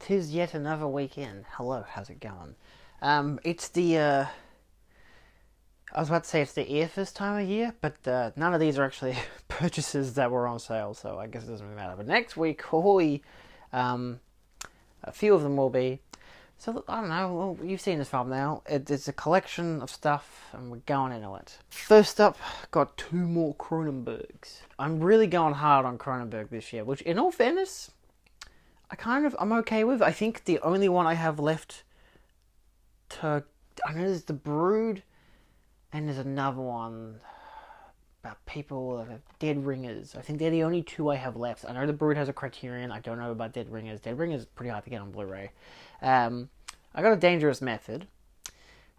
'Tis yet another weekend. Hello, how's it going? It's the, I was about to say it's the earfest time of year, but none of these are actually purchases that were on sale, so I guess it doesn't really matter. But next week, holy, a few of them will be. So, I don't know, well, you've seen this thumbnail. It's a collection of stuff, and we're going into it. First up, got two more Cronenbergs. I'm really going hard on Cronenberg this year, which, in all fairness, I'm okay with. I think the only one I have left I know there's The Brood, and there's another one about people, Dead Ringers. I think they're the only two I have left. I know The Brood has a Criterion. I don't know about Dead Ringers. Dead Ringers is pretty hard to get on Blu-ray. I got A Dangerous Method.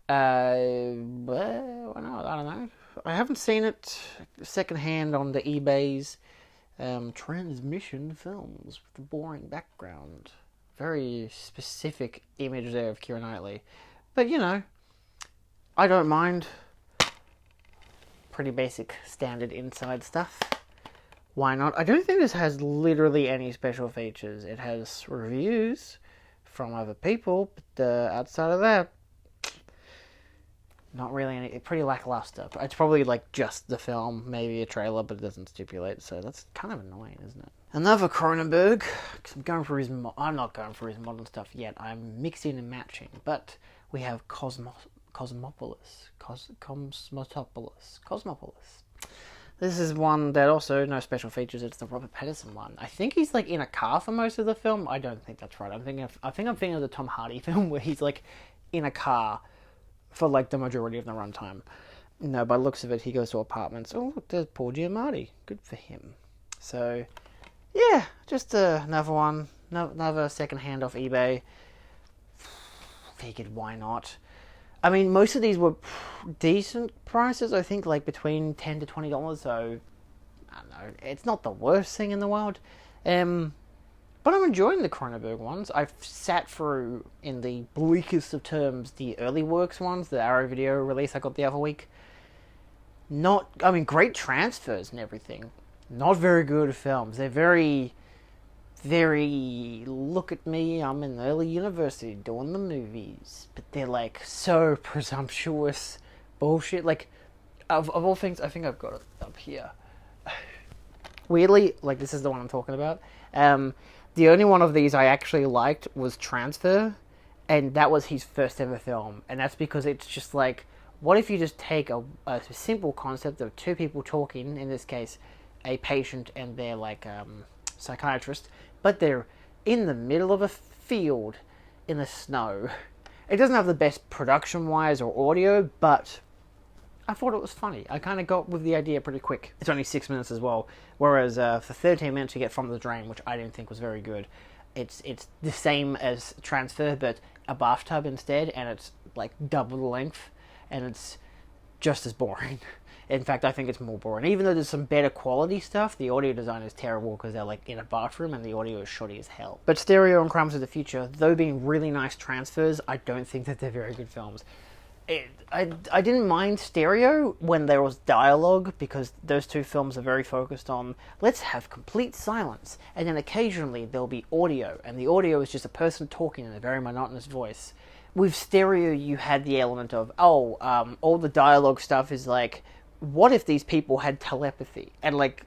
Well, why not? I don't know. I haven't seen it secondhand on the eBays. Transmission films with a boring background. Very specific image there of Keira Knightley. But, I don't mind. Pretty basic, standard inside stuff. Why not? I don't think this has literally any special features. It has reviews from other people, but outside of that, not really any. Pretty lackluster. It's probably like just the film, maybe a trailer, but it doesn't stipulate. So that's kind of annoying, isn't it? Another Cronenberg. Because I'm not going for his modern stuff yet. I'm mixing and matching. But we have Cosmopolis. This is one that also no special features. It's the Robert Pattinson one. I think he's like in a car for most of the film. I don't think that's right. I think I'm thinking of the Tom Hardy film where he's like in a car for like the majority of the runtime. No, by the looks of it, he goes to apartments. Oh, look, there's Paul Giamatti. Good for him. So, yeah, just another one. Another second hand off eBay. Figured, why not? I mean, most of these were decent prices. I think like between $10 to $20. So, I don't know. It's not the worst thing in the world. But I'm enjoying the Cronenberg ones. I've sat through, in the bleakest of terms, the early works ones, the Arrow Video release I got the other week. Great transfers and everything. Not very good films. They're very, very, look at me, I'm in early university doing the movies. But they're like so presumptuous bullshit. Like, of all things, I think I've got it up here. Weirdly, like this is the one I'm talking about. The only one of these I actually liked was Transfer, and that was his first ever film. And that's because it's just like, what if you just take a simple concept of two people talking, in this case, a patient and their psychiatrist, but they're in the middle of a field in the snow. It doesn't have the best production-wise or audio, but I thought it was funny. I kind of got with the idea pretty quick. It's only 6 minutes as well, whereas for 13 minutes you get From the Drain, which I didn't think was very good. It's the same as Transfer, but a bathtub instead, and it's like double the length, and it's just as boring. In fact, I think it's more boring. Even though there's some better quality stuff, the audio design is terrible because they're like in a bathroom and the audio is shoddy as hell. But Stereo and Crimes of the Future, though being really nice transfers, I don't think that they're very good films. I didn't mind Stereo when there was dialogue, because those two films are very focused on, let's have complete silence, and then occasionally there'll be audio, and the audio is just a person talking in a very monotonous voice. With Stereo, you had the element of, all the dialogue stuff is like, what if these people had telepathy? And like,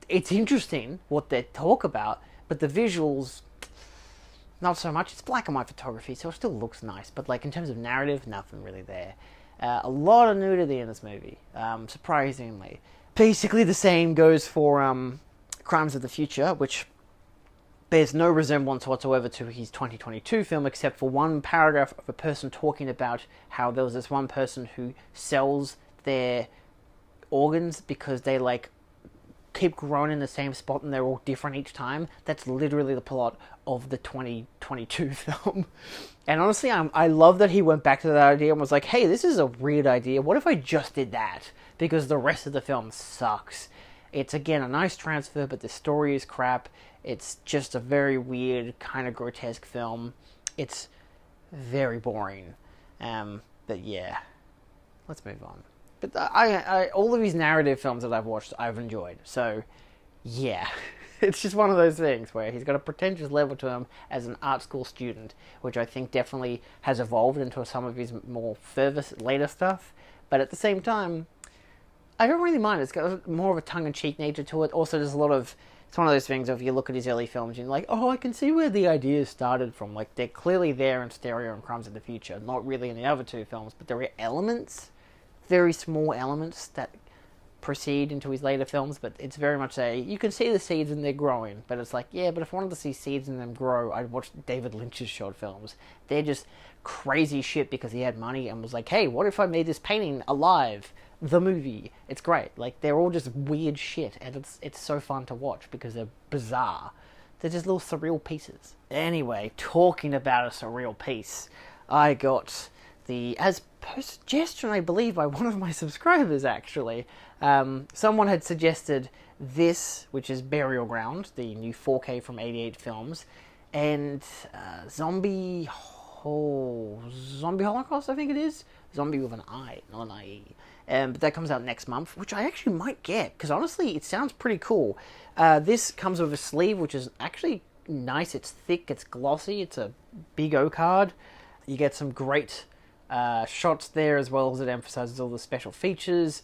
it's interesting what they talk about, but the visuals, not so much. It's black and white photography, so it still looks nice. But like in terms of narrative, nothing really there. A lot of nudity in this movie, surprisingly. Basically the same goes for Crimes of the Future, which bears no resemblance whatsoever to his 2022 film, except for one paragraph of a person talking about how there was this one person who sells their organs because they like keep growing in the same spot and they're all different each time. That's literally the plot of the 2022 film. And honestly, I love that he went back to that idea and was like, hey, this is a weird idea. What if I just did that? Because the rest of the film sucks. It's, again, a nice transfer, but the story is crap. It's just a very weird, kind of grotesque film. It's very boring. But yeah, let's move on. But I all of these narrative films that I've watched, I've enjoyed. So, yeah. It's just one of those things where he's got a pretentious level to him as an art school student, which I think definitely has evolved into some of his more further later stuff. But at the same time, I don't really mind. It's got more of a tongue-in-cheek nature to it. Also, there's a lot of... It's one of those things of you look at his early films and you're like, oh, I can see where the ideas started from. Like, they're clearly there in Stereo and Crimes of the Future. Not really in the other two films, but there are elements, very small elements that proceed into his later films, but it's very much you can see the seeds and they're growing, but it's like, yeah, but if I wanted to see seeds in them grow, I'd watch David Lynch's short films. They're just crazy shit because he had money and was like, hey, what if I made this painting alive? The movie. It's great. Like, they're all just weird shit, and it's so fun to watch because they're bizarre. They're just little surreal pieces. Anyway, talking about a surreal piece, I got as per suggestion, I believe, by one of my subscribers, actually. Someone had suggested this, which is Burial Ground, the new 4K from 88 Films, and Zombie Holocaust, I think it is. Zombie with an I, not an I-E. But that comes out next month, which I actually might get, because honestly, it sounds pretty cool. This comes with a sleeve, which is actually nice. It's thick, it's glossy, it's a big O card. You get some great shots there, as well as it emphasizes all the special features.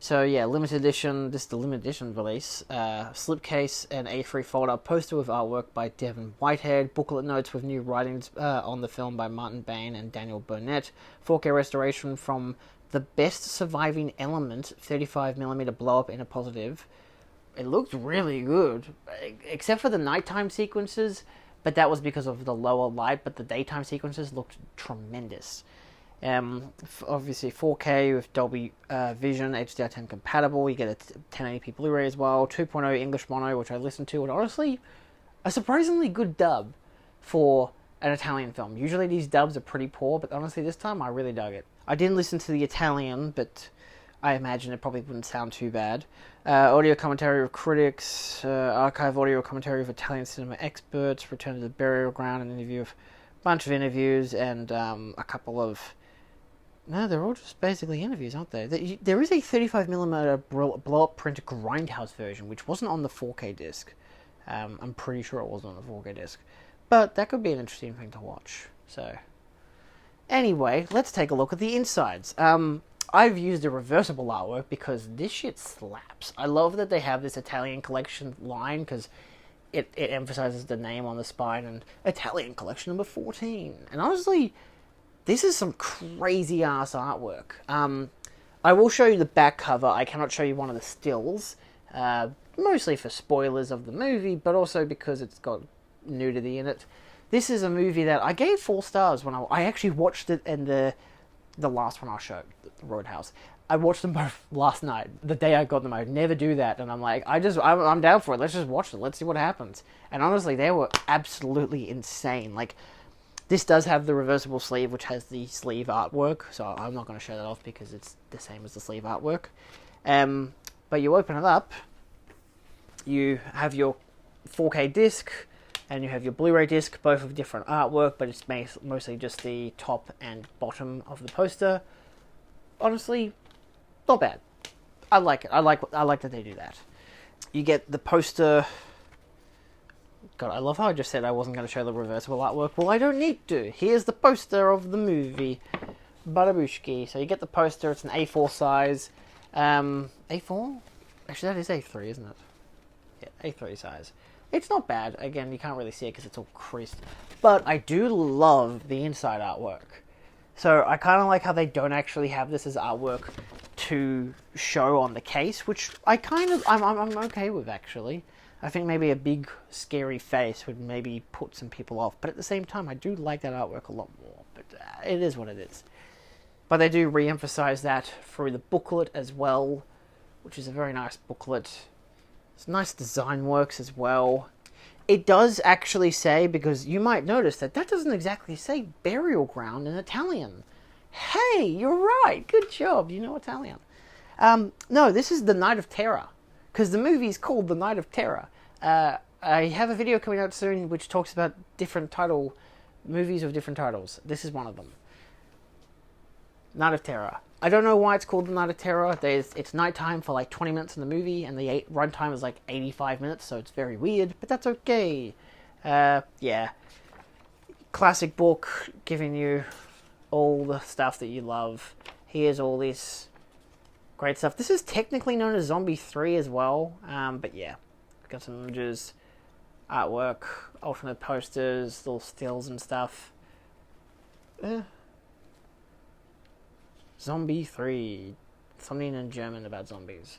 So yeah, limited edition, this is the limited edition release. Slipcase and A3 fold-up poster with artwork by Devin Whitehead, booklet notes with new writings on the film by Martin Bain and Daniel Burnett, 4K restoration from the best surviving element, 35mm blow-up in a positive. It looked really good, except for the nighttime sequences, but that was because of the lower light, but the daytime sequences looked tremendous. Obviously 4K with Dolby Vision, HDR10 compatible. You get a 1080p Blu-ray as well, 2.0 English mono, which I listened to, and honestly, a surprisingly good dub for an Italian film. Usually these dubs are pretty poor, but honestly this time I really dug it. I didn't listen to the Italian, but I imagine it probably wouldn't sound too bad. Audio commentary of critics, archive audio commentary of Italian cinema experts, Return to the Burial Ground, an interview of a bunch of interviews, and a couple of... No, they're all just basically interviews, aren't they? There is a 35mm blow-up print grindhouse version, which wasn't on the 4K disc. I'm pretty sure it wasn't on the 4K disc. But that could be an interesting thing to watch. So, anyway, let's take a look at the insides. I've used a reversible artwork because this shit slaps. I love that they have this Italian collection line because it emphasizes the name on the spine and Italian collection number 14. And honestly, this is some crazy ass artwork. I will show you the back cover. I cannot show you one of the stills, mostly for spoilers of the movie, but also because it's got nudity in it. This is a movie that I gave 4 stars when I actually watched it, and the last one I'll show, Roadhouse. I watched them both last night, the day I got them. I would never do that, and I'm like, I'm down for it. Let's just watch it. Let's see what happens. And honestly, they were absolutely insane. Like, this does have the reversible sleeve, which has the sleeve artwork, so I'm not going to show that off because it's the same as the sleeve artwork. But you open it up, you have your 4K disc, and you have your Blu-ray disc, both of different artwork, but it's mostly just the top and bottom of the poster. Honestly, not bad. I like it. I like that they do that. You get the poster. God, I love how I just said I wasn't going to show the reversible artwork. Well, I don't need to. Here's the poster of the movie, Barabushki. So you get the poster. It's an A4 size. A4? Actually, that is A3, isn't it? Yeah, A3 size. It's not bad. Again, you can't really see it because it's all creased. But I do love the inside artwork. So I kind of like how they don't actually have this as artwork to show on the case, which I'm okay with, actually. I think maybe a big, scary face would maybe put some people off. But at the same time, I do like that artwork a lot more. But it is what it is. But they do re-emphasize that through the booklet as well, which is a very nice booklet. It's nice design works as well. It does actually say, because you might notice that doesn't exactly say Burial Ground in Italian. Hey, you're right. Good job. You know Italian. No, this is The Night of Terror, because the movie is called The Night of Terror. I have a video coming out soon which talks about different movies with different titles. This is one of them. Night of Terror. I don't know why it's called The Night of Terror. It's nighttime for like 20 minutes in the movie, and the runtime is like 85 minutes, so it's very weird, but that's okay. Yeah. Classic book, giving you all the stuff that you love. Here's all this great stuff. This is technically known as Zombie 3 as well, but yeah. Got some images, artwork, alternate posters, little stills and stuff. Zombie 3. Something in German about zombies.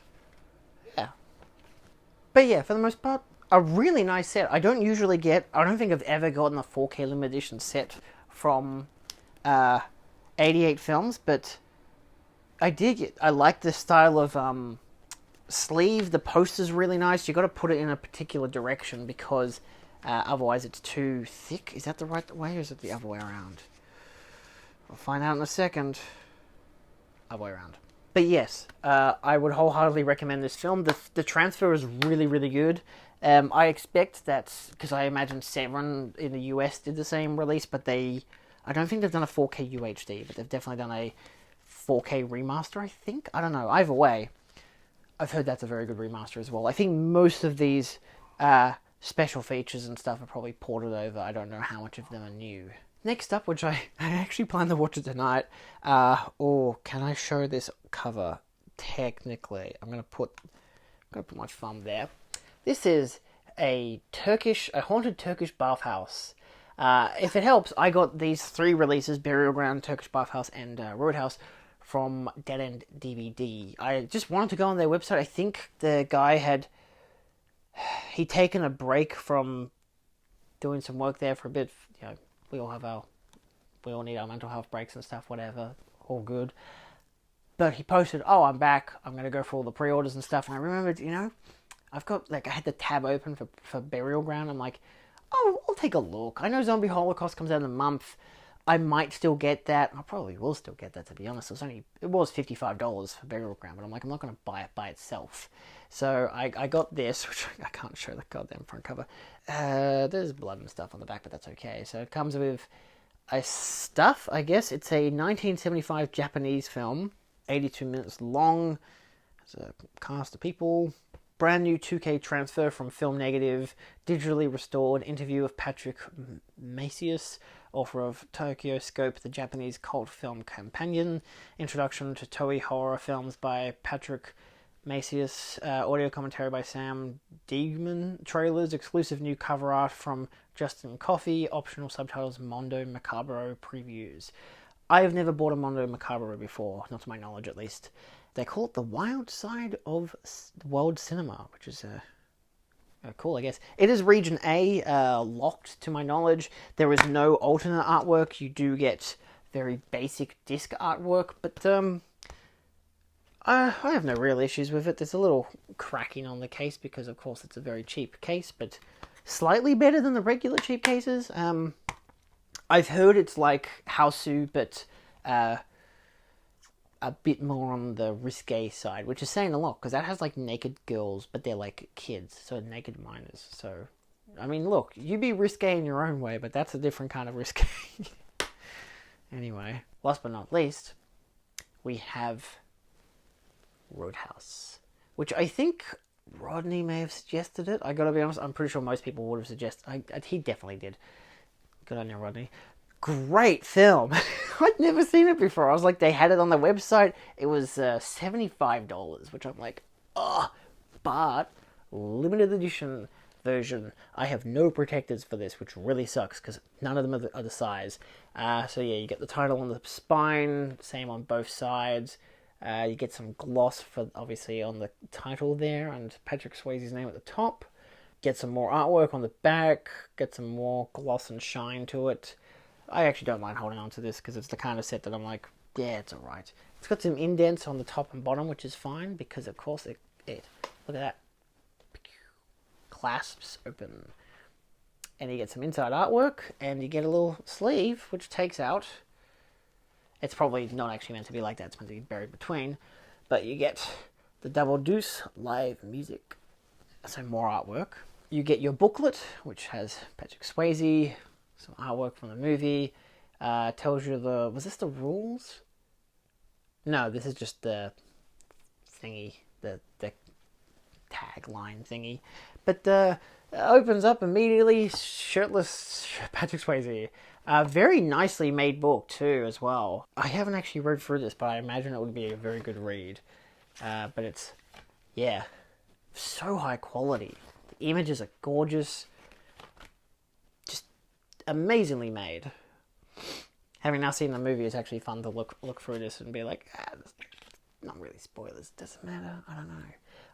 Yeah. But yeah, for the most part, a really nice set. I don't think I've ever gotten a 4K limited edition set from 88 Films, but I dig it. I like the style of sleeve. The poster's really nice. You got to put it in a particular direction because otherwise it's too thick. Is that the right way, or is it the other way around? We'll find out in a second. Other way around. But yes, I would wholeheartedly recommend this film. The transfer is really, really good. I expect that, because I imagine Severin in the US did the same release, but I don't think they've done a 4K UHD, but they've definitely done a 4K remaster, I think. I don't know. Either way, I've heard that's a very good remaster as well. I think most of these special features and stuff are probably ported over. I don't know how much of them are new. Next up, which I actually plan to watch it tonight. Can I show this cover? Technically, I'm gonna put my thumb there. This is a haunted Turkish bathhouse. If it helps, I got these 3 releases: Burial Ground, Turkish Bathhouse, and Roadhouse, from Dead End DVD. I just wanted to go on their website. I think the guy he'd taken a break from doing some work there for a bit. You know, we all need our mental health breaks and stuff, whatever, all good. But he posted, "Oh, I'm back. I'm going to go for all the pre-orders and stuff." And I remembered, I had the tab open for Burial Ground. I'm like, oh, I'll take a look. I know Zombie Holocaust comes out in a month. I might still get that. I probably will still get that, to be honest. It was $55 for Burial Ground, but I'm like, I'm not going to buy it by itself. So I got this, which I can't show the goddamn front cover. There's blood and stuff on the back, but that's okay. So it comes with stuff, I guess. It's a 1975 Japanese film, 82 minutes long. There's a cast of people. Brand new 2K transfer from Film Negative, digitally restored interview of Patrick Macias, author of Tokyo Scope, the Japanese cult film companion, introduction to Toei horror films by Patrick Macias, audio commentary by Sam Diegman, trailers, exclusive new cover art from Justin Coffey, optional subtitles, Mondo Macabro previews. I have never bought a Mondo Macabro before, not to my knowledge at least. They call it the wild side of world cinema, which is cool, I guess. It is Region A, locked to my knowledge. There is no alternate artwork. You do get very basic disc artwork, but I have no real issues with it. There's a little cracking on the case because, of course, it's a very cheap case, but slightly better than the regular cheap cases. I've heard it's like Hausu, but a bit more on the risque side, which is saying a lot, because that has like naked girls, but they're like kids, so naked minors. So, I mean, look, you be risque in your own way, but that's a different kind of risque. Anyway, last but not least, we have Roadhouse, which I think Rodney may have suggested it. I gotta be honest, I'm pretty sure most people would have suggested. He definitely did. Good on you, Rodney. Great film. I'd never seen it before. I was like, they had it on the website. It was $75, which I'm like, but limited edition version. I have no protectors for this, which really sucks because none of them are the size. So yeah, you get the title on the spine, same on both sides. You get some gloss for obviously on the title there, and Patrick Swayze's name at the top. Get some more artwork on the back. Get some more gloss and shine to it. I actually don't mind holding on to this because it's the kind of set that I'm like, yeah, it's alright. It's got some indents on the top and bottom, which is fine because, of course, it look at that. Clasps open. And you get some inside artwork, and you get a little sleeve, which takes out. It's probably not actually meant to be like that. It's meant to be buried between. But you get the Double Deuce live music. So more artwork. You get your booklet, which has Patrick Swayze, some artwork from the movie, tells you was this the rules? No, this is just the thingy, the tagline thingy. But opens up immediately, shirtless Patrick Swayze. Very nicely made book too, as well. I haven't actually read through this, but I imagine it would be a very good read. But it's, yeah, so high quality. The images are gorgeous, just amazingly made. Having now seen the movie, it's actually fun to look through this and be like, not really spoilers, doesn't matter, I don't know.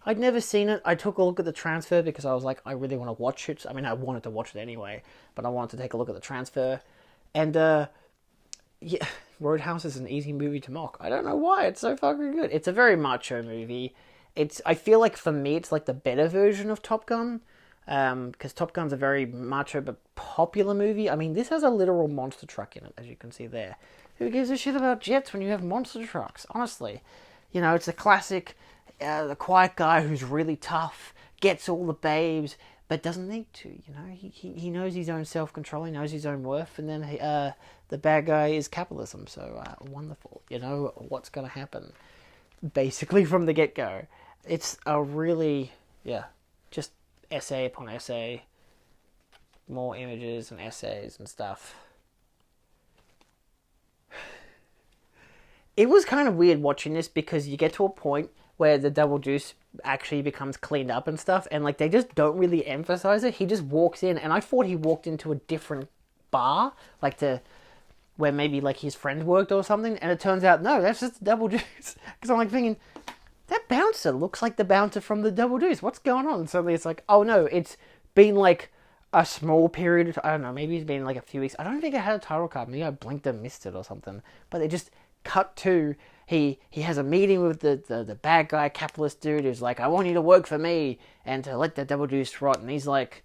I'd never seen it. I took a look at the transfer because I was like, I really want to watch it. I mean, I wanted to watch it anyway, but I wanted to take a look at the transfer. And, yeah, Roadhouse is an easy movie to mock. I don't know why, it's so fucking good. It's a very macho movie. I feel like for me, it's like the better version of Top Gun. Because Top Gun's a very macho but popular movie. I mean, this has a literal monster truck in it, as you can see there. Who gives a shit about jets when you have monster trucks? Honestly. You know, it's a classic, the quiet guy who's really tough, gets all the babes, but doesn't need to, you know. He knows his own self-control, he knows his own worth, and then the bad guy is capitalism, so wonderful. You know what's going to happen, basically, from the get-go. It's a really, yeah, just essay upon essay, more images and essays and stuff. It was kind of weird watching this because you get to a point where the double juice actually becomes cleaned up and stuff, and like they just don't really emphasize it. He just walks in, and I thought he walked into a different bar, like where maybe like his friend worked or something, and it turns out no, that's just the double juice. Because I'm like thinking, that bouncer looks like the bouncer from the double juice. What's going on? And suddenly it's like, oh no, it's been like a small period. I don't know, maybe it's been like a few weeks. I don't think I had a title card. Maybe I blinked and missed it or something. But they just cut to he has a meeting with the bad guy capitalist dude who's like, I want you to work for me and to let the double juice rot. And he's like,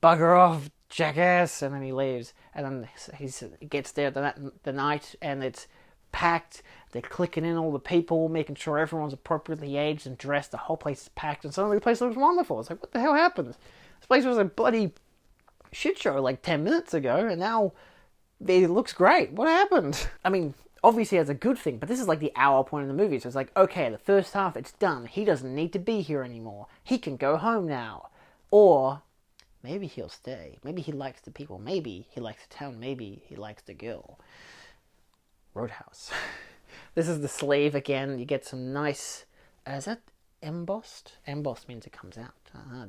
bugger off, jackass. And then he leaves. And then he gets there the night and it's packed. They're clicking in all the people, making sure everyone's appropriately aged and dressed. The whole place is packed, and suddenly the place looks wonderful. It's like, what the hell happened? This place was a bloody shit show like 10 minutes ago, and now it looks great. What happened? I mean, obviously that's a good thing, but this is like the hour point in the movie, so it's like, okay, the first half, it's done. He doesn't need to be here anymore. He can go home now. Or maybe he'll stay. Maybe he likes the people. Maybe he likes the town. Maybe he likes the girl. Roadhouse. This is the sleeve again. You get some nice... is that embossed? Embossed means it comes out.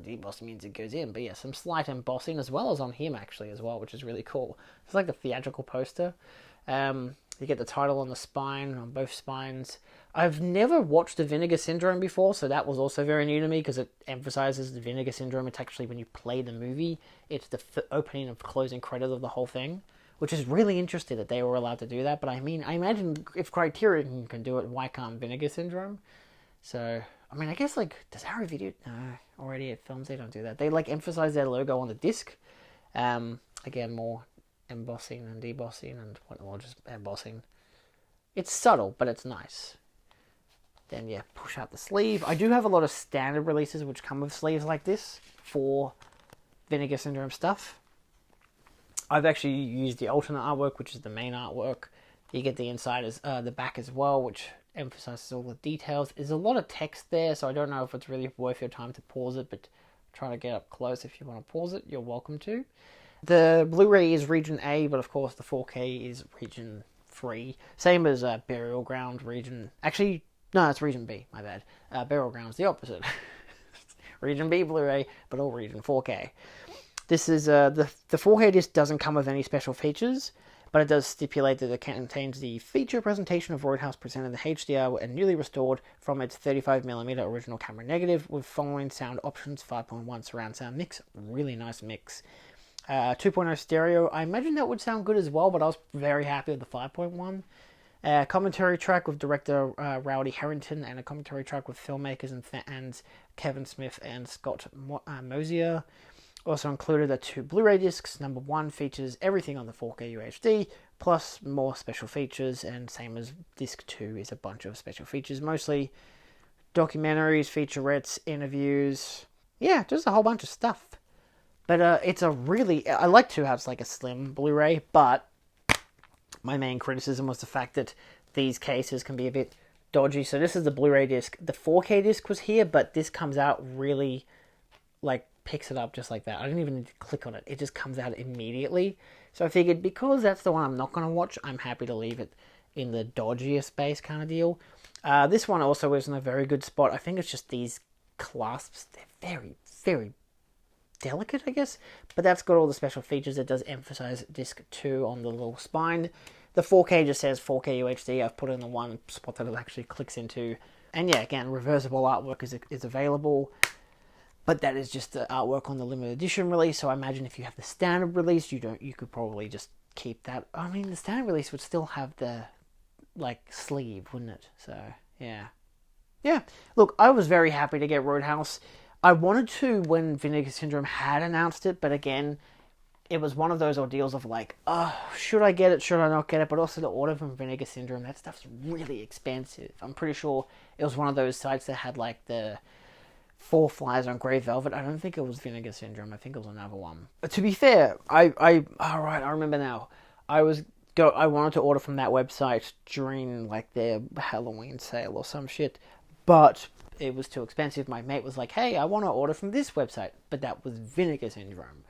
Debossed means it goes in. But yeah, some slight embossing as well as on him actually as well, which is really cool. It's like the theatrical poster. You get the title on the spine, on both spines. I've never watched the Vinegar Syndrome before, so that was also very new to me because it emphasizes the Vinegar Syndrome. It's actually when you play the movie, it's the opening and closing credit of the whole thing, which is really interesting that they were allowed to do that. But I mean, I imagine if Criterion can do it, why can't Vinegar Syndrome? So, I mean, I guess, like, does Arrow Video... No, already at Films, they don't do that. They, like, emphasize their logo on the disc. Again, more embossing and debossing and, well, just embossing. It's subtle, but it's nice. Then, yeah, push out the sleeve. I do have a lot of standard releases which come with sleeves like this for Vinegar Syndrome stuff. I've actually used the alternate artwork, which is the main artwork. You get the inside as the back as well, which emphasizes all the details. There's a lot of text there, so I don't know if it's really worth your time to pause it, but try to get up close. If you want to pause it, you're welcome to. The Blu-ray is region A, but of course the 4K is region 3. Same as Burial Ground region... Actually, no, it's region B, my bad. Burial Ground's the opposite. Region B Blu-ray, but all region 4K. This is, the 4K disc doesn't come with any special features, but it does stipulate that it contains the feature presentation of Roadhouse presented in HDR and newly restored from its 35mm original camera negative with following sound options: 5.1 surround sound mix, really nice mix. 2.0 stereo, I imagine that would sound good as well, but I was very happy with the 5.1. Commentary track with director Rowdy Harrington, and a commentary track with filmmakers and Kevin Smith and Scott Mosier. Also included are 2 Blu-ray discs. Number 1 features everything on the 4K UHD, plus more special features, and same as disc 2 is a bunch of special features, mostly documentaries, featurettes, interviews. Yeah, just a whole bunch of stuff. But it's a really... I like to have like a slim Blu-ray, but my main criticism was the fact that these cases can be a bit dodgy. So this is the Blu-ray disc. The 4K disc was here, but this comes out really, like, picks it up just like that. I didn't even need to click on it. It just comes out immediately. So I figured because that's the one I'm not going to watch, I'm happy to leave it in the dodgier space kind of deal. This one also is in a very good spot. I think it's just these clasps. They're very, very delicate, I guess. But that's got all the special features. It does emphasize disc 2 on the little spine. The 4K just says 4K UHD. I've put it in the one spot that it actually clicks into. And yeah, again, reversible artwork is available. But that is just the artwork on the limited edition release. So I imagine if you have the standard release, you could probably just keep that. I mean, the standard release would still have the, like, sleeve, wouldn't it? So, yeah. Yeah. Look, I was very happy to get Roadhouse. I wanted to when Vinegar Syndrome had announced it, but again, it was one of those ordeals of like, oh, should I get it, should I not get it? But also the order from Vinegar Syndrome, that stuff's really expensive. I'm pretty sure it was one of those sites that had like the 4 flies on Grey Velvet. I don't think it was Vinegar Syndrome. I think it was another one. But to be fair, all right, I remember now. I wanted to order from that website during like their Halloween sale or some shit, but it was too expensive. My mate was like, hey, I want to order from this website, but that was Vinegar Syndrome,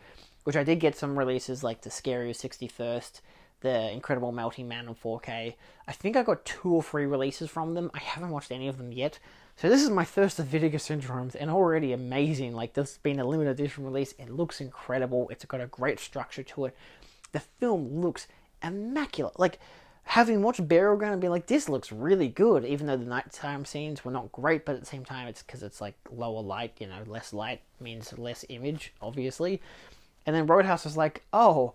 which I did get some releases like the Scarier 61st, the Incredible Melting Man on 4K. I think I got 2 or 3 releases from them. I haven't watched any of them yet. So this is my first of Vinegar Syndromes, and already amazing. Like, this has been a limited edition release. It looks incredible. It's got a great structure to it. The film looks immaculate. Like, having watched Burial Ground and being like, this looks really good, even though the nighttime scenes were not great, but at the same time, it's because it's like lower light, you know, less light means less image, obviously. And then Roadhouse was like, oh,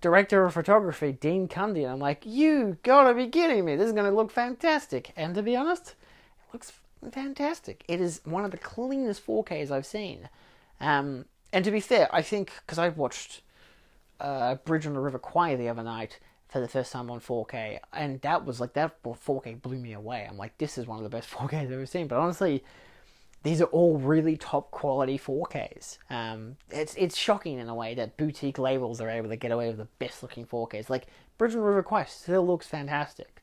director of photography, Dean Cundy. And I'm like, you gotta be kidding me. This is gonna look fantastic. And to be honest, it looks fantastic. It is one of the cleanest 4Ks I've seen. And to be fair, I think, because I watched Bridge on the River Kwai the other night for the first time on 4K, and that was like, that 4K blew me away. I'm like, this is one of the best 4Ks I've ever seen. But honestly, these are all really top quality 4Ks. It's shocking in a way that boutique labels are able to get away with the best looking 4Ks. Like, Bridge on the River Kwai still looks fantastic.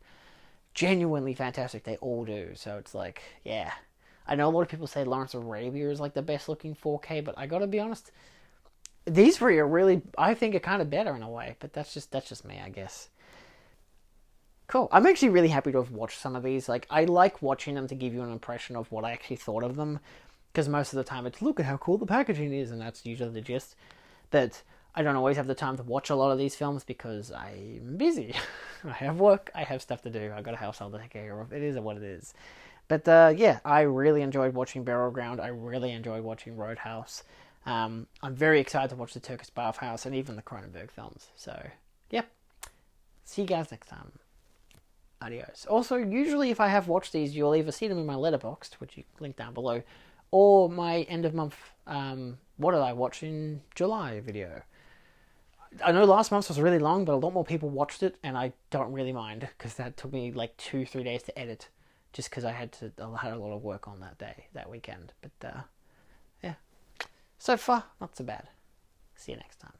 Genuinely fantastic, they all do. So it's like, yeah. I know a lot of people say Lawrence of Arabia is like the best looking 4K, but I gotta be honest, these 3 are really, I think, are kind of better in a way. But that's just me, I guess. Cool. I'm actually really happy to have watched some of these. Like, I like watching them to give you an impression of what I actually thought of them, because most of the time it's, look at how cool the packaging is, and that's usually the gist. But I don't always have the time to watch a lot of these films because I'm busy. I have work, I have stuff to do, I got a household to take care of. It is what it is. But yeah, I really enjoyed watching Burial Ground. I really enjoyed watching Roadhouse. I'm very excited to watch the Turkish Bathhouse and even the Cronenberg films. So, yep. See you guys next time. Adios. Also, usually if I have watched these, you'll either see them in my Letterboxd, which you link down below, or my end of month, what did I watch in July video. I know last month was really long, but a lot more people watched it, and I don't really mind, because that took me like 2-3 days to edit, just because I had a lot of work on that weekend. But yeah, so far, not so bad. See you next time.